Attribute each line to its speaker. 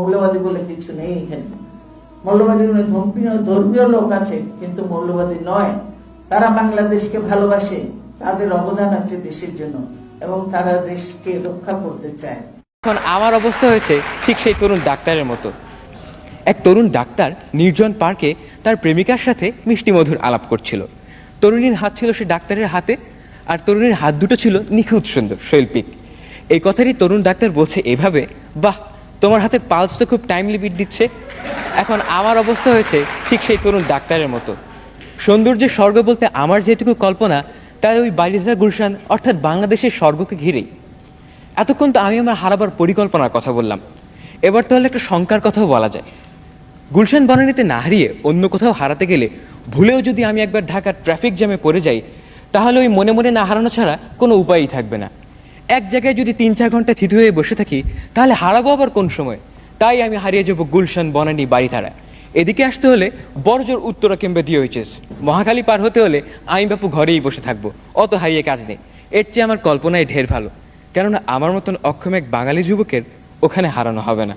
Speaker 1: মৌলবাদী বলে কিছু নেই এখানে। মৌলবাদী মানে ধর্মীয় লোক আছে, কিন্তু মৌলবাদী নয়। তারা বাংলাদেশকে ভালোবাসে, তাদের অবদান আছে দেশের জন্য, এবং তারা দেশকে রক্ষা করতে চায়।
Speaker 2: এখন আমার অবস্থা হয়েছে ঠিক সেই তরুণ ডাক্তারের মতো। এক তরুণ ডাক্তার নির্জন পার্কে তার প্রেমিকার সাথে মিষ্টি মধুর আলাপ করছিল। তরুণীর হাত ছিল সে ডাক্তারের হাতে, আর তরুণীর হাত দুটো ছিল নিখুঁত সুন্দর, শৈল্পিক। এই কথারই তরুণ ডাক্তার বলছে এভাবে, বাহ, তোমার হাতের পালস তো খুব টাইমলি বিট দিচ্ছে। এখন আমার অবস্থা হয়েছে ঠিক সেই তরুণ ডাক্তারের মতো। সৌন্দর্যের স্বর্গ বলতে আমার যেটুকু কল্পনা, তাই ওই বারিধারা গুলশান অর্থাৎ বাংলাদেশের স্বর্গকে ঘিরেই। এতক্ষণ তো আমি আমার হারাবার পরিকল্পনার কথা বললাম, এবার তাহলে একটা শঙ্কার কথাও বলা যায়। গুলশান বনানীতে না হারিয়ে অন্য কোথাও হারাতে গেলে ভুলেও যদি আমি একবার ঢাকার ট্রাফিক জ্যামে পড়ে যাই, তাহলে ওই মনে মনে না হারানো ছাড়া কোনো উপায়ই থাকবে না। এক জায়গায় যদি 3-4 ঘন্টা থিতু হয়ে বসে থাকি, তাহলে হারাবো আবার কোন সময়? তাই আমি হারিয়ে যাব গুলশান বনানী বারিধারা। এদিকে আসতে হলে বড়জোর উত্তরা কিংবা DOHS, মহাখালী পার হতে হলে আমি বাপু ঘরেই বসে থাকবো, অত হারিয়ে কাজ নেই। এর চেয়ে আমার কল্পনায় ঢের ভালো, কেননা আমার মতন অক্ষম এক বাঙালি যুবকের ওখানে হারানো হবে না।